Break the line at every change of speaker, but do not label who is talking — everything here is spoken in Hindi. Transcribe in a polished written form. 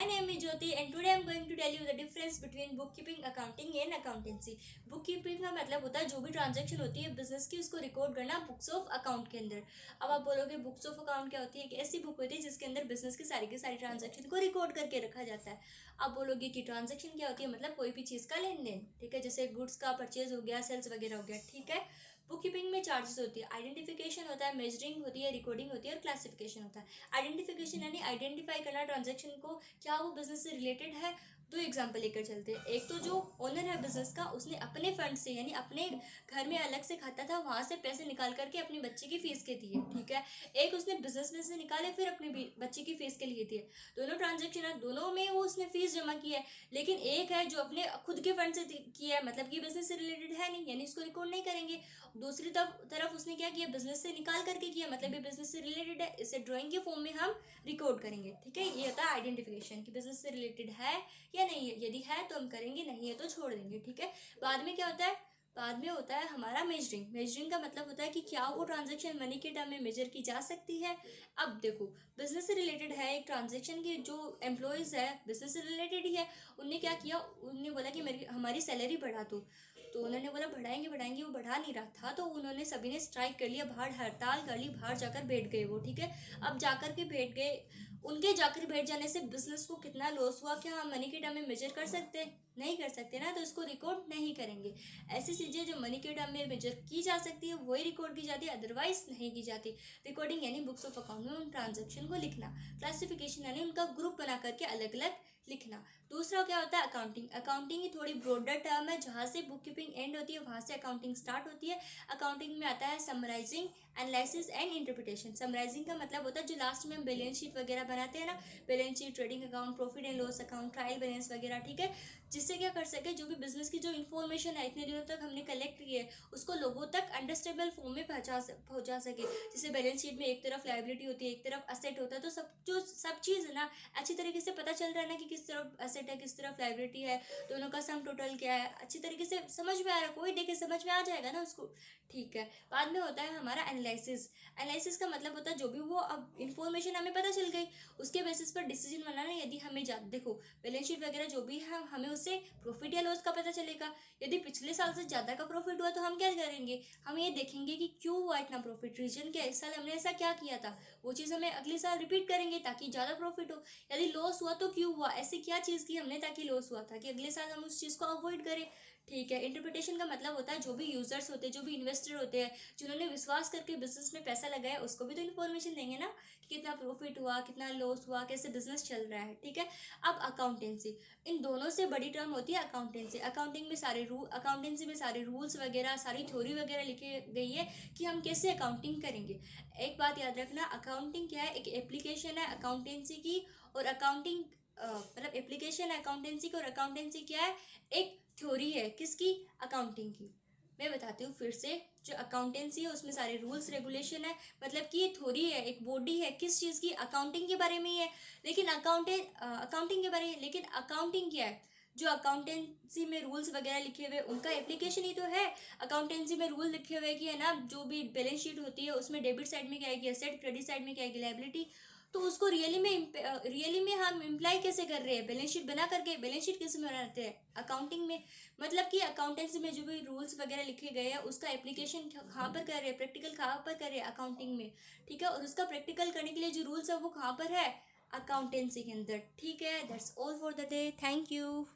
name is Jyoti and today I am going to tell you the difference between bookkeeping, accounting and accountancy. bookkeeping का मतलब होता है जो भी ट्रांजैक्शन होती है बिजनेस की उसको रिकॉर्ड करना बुक्स ऑफ अकाउंट के अंदर। अब आप बोलोगे बुक्स ऑफ अकाउंट क्या होती है? एक ऐसी बुक होती है जिसके अंदर बिजनेस की सारी ट्रांजैक्शन को रिकॉर्ड करके रखा जाता है। आप बोलोगे कि ट्रांजैक्शन क्या होती है? मतलब कोई भी चीज़ का लेन देन, ठीक है, जैसे गुड्स का परचेज हो गया, सेल्स वगैरह हो गया, ठीक है। बुक कीपिंग में चार्जेस होती है, आइडेंटिफिकेशन होता है, मेजरिंग होती है, रिकॉर्डिंग होती है और क्लासिफिकेशन होता है। आइडेंटिफिकेशन यानी आइडेंटिफाई करना ट्रांजैक्शन को, क्या वो बिजनेस से रिलेटेड है। दो एग्जांपल लेकर चलते हैं। एक तो जो ओनर है बिजनेस का, उसने अपने फंड से यानी अपने घर में अलग से खाता था, वहां से पैसे निकाल करके अपने बच्चे की फीस के दिए, ठीक है। एक उसने बिजनेस में से निकाले फिर अपने बच्चे की फीस के लिए दिए। दोनों ट्रांजेक्शन है, दोनों में वो उसने फीस जमा की है, लेकिन एक है जो अपने खुद के फंड से किया है, मतलब कि बिजनेस से रिलेटेड है नहीं, यानी इसको रिकॉर्ड नहीं करेंगे। दूसरी तरफ उसने क्या किया, बिजनेस से निकाल करके किया, मतलब ये बिजनेस से रिलेटेड है, इसे ड्राइंग के फॉर्म में हम रिकॉर्ड करेंगे, ठीक है। ये होता है आइडेंटिफिकेशन कि बिजनेस से रिलेटेड है या नहीं है। यदि है तो हम करेंगे, नहीं है तो छोड़ देंगे, ठीक है। बाद में क्या होता है, बाद में होता है हमारा मेजरिंग। मेजरिंग का मतलब होता है कि क्या वो ट्रांजैक्शन मनी के टर्म में मेजर की जा सकती है। अब देखो, बिजनेस से रिलेटेड है एक ट्रांजैक्शन की, जो एम्प्लॉयज़ है बिजनेस से रिलेटेड ही है। उनने क्या किया, उनने बोला कि मेरी हमारी सैलरी बढ़ा दो, तो उन्होंने बोला बढ़ाएंगे बढ़ाएंगे, वो बढ़ा नहीं रहा था, तो उन्होंने सभी ने स्ट्राइक कर लिया, बाहर हड़ताल कर ली, बाहर जाकर बैठ गए वो, ठीक है। अब जाकर के बैठ गए, उनके जाकर बैठ जाने से बिजनेस को कितना लॉस हुआ, क्या हम मनी के टर्म में मेजर कर सकते हैं? नहीं कर सकते ना, तो इसको रिकॉर्ड नहीं करेंगे। ऐसी चीज़ें जो मनी के टर्म में मेजर की जा सकती है वही रिकॉर्ड की जाती है, अदरवाइज नहीं की जाती। रिकॉर्डिंग यानी बुक्स ऑफ अकाउंट में उन ट्रांजेक्शन को लिखना। क्लासिफिकेशन यानी उनका ग्रुप बना करके अलग अलग लिखना। दूसरा क्या होता है, अकाउंटिंग। अकाउंटिंग ही थोड़ी ब्रॉडर टर्म है, जहाँ से बुक कीपिंग एंड होती है वहाँ से अकाउंटिंग स्टार्ट होती है। अकाउंटिंग में आता है summarising, analysis and interpretation. Summarising का मतलब होता है जो लास्ट में हम बैलेंस शीट वगैरह बनाते हैं ना, balance sheet, trading account, profit and loss account, trial balance वगैरह, ठीक है। जिससे क्या कर सके, जो भी बिजनेस की जो इन्फॉर्मेशन है इतने दिनों तक हमने कलेक्ट की है उसको लोगों तक अंडरस्टैंडेबल फॉर्म में पहुंचा सके। जैसे बैलेंस शीट में एक तरफ लाइबिलिटी होती है, एक तरफ असेट होता है, तो सब चीज़ है ना अच्छी तरीके से पता चल रहा है ना, कि किस तरफ असेट है किस तरफ लाइबिलिटी है, दोनों का सम टोटल क्या है, अच्छी तरीके से समझ में आ रहा है, कोई देखे समझ में आ जाएगा ना उसको, ठीक है। बाद में होता है हमारा एनालिसिस। एनालिसिस का मतलब होता है जो भी वो अब इन्फॉर्मेशन हमें पता चल गई उसके बेसिस पर डिसीजन बनाना। यदि हमें देखो बैलेंस शीट वगैरह जो भी है हमें उससे प्रॉफिट या लॉस का पता चलेगा। यदि पिछले साल से ज़्यादा का प्रॉफिट हुआ तो हम क्या करेंगे, हम ये देखेंगे कि क्यों हुआ इतना प्रॉफिट, रीजन क्या, इस साल हमने ऐसा क्या किया था, वो चीज़ हमें अगले साल रिपीट करेंगे ताकि ज़्यादा प्रॉफिट हो। यदि लॉस हुआ तो क्यों हुआ, ऐसी क्या चीज़ की हमने ताकि लॉस हुआ था, कि अगले साल हम उस चीज़ को अवॉइड करें, ठीक है। इंटरप्रिटेशन का मतलब होता है जो भी यूजर्स होते हैं, जो भी इन्वेस्टर होते हैं, जिन्होंने विश्वास करके बिजनेस में पैसा लगाया, उसको भी तो इन्फॉर्मेशन देंगे ना कि कितना प्रॉफिट हुआ, कितना लॉस हुआ, कैसे बिजनेस चल रहा है, ठीक है। अब अकाउंटेंसी, इन दोनों से बड़ी टर्म होती है अकाउंटेंसी। अकाउंटेंसी में सारे रूल्स वगैरह, सारी थ्योरी वगैरह लिखी गई है कि हम कैसे अकाउंटिंग करेंगे। एक बात याद रखना, अकाउंटिंग क्या है, एक एप्लीकेशन है अकाउंटेंसी की, और अकाउंटिंग मतलब एप्लीकेशन है अकाउंटेंसी की, और अकाउंटेंसी क्या है, एक थ्योरी है किसकी, अकाउंटिंग की। मैं बताती हूँ फिर से, जो अकाउंटेंसी है उसमें सारे रूल्स रेगुलेशन है, मतलब कि ये थ्योरी है, एक बॉडी है किस चीज़ की, अकाउंटिंग के बारे में ही है। लेकिन अकाउंटिंग के बारे में, लेकिन अकाउंटिंग क्या है, जो अकाउंटेंसी में रूल्स वगैरह लिखे हुए उनका एप्लीकेशन ही तो है। अकाउंटेंसी में रूल लिखे हुए कि है ना, जो भी बैलेंस शीट होती है उसमें डेबिट साइड में क्या आएगी एसेट, क्रेडिट साइड में क्या आएगी लाइबिलिटी। तो उसको रियली में हम इम्प्लाई कैसे कर रहे हैं, बैलेंस शीट बना करके। बैलेंस शीट किस में बनाते हैं, अकाउंटिंग में। मतलब कि अकाउंटेंसी में जो भी रूल्स वगैरह लिखे गए हैं उसका एप्लीकेशन कहाँ पर कर रहे हैं, प्रैक्टिकल कहाँ पर कर रहे हैं, अकाउंटिंग में, ठीक है। और उसका प्रैक्टिकल करने के लिए जो रूल्स है वो कहाँ पर है, अकाउंटेंसी के अंदर, ठीक है। That's all for the day, thank you.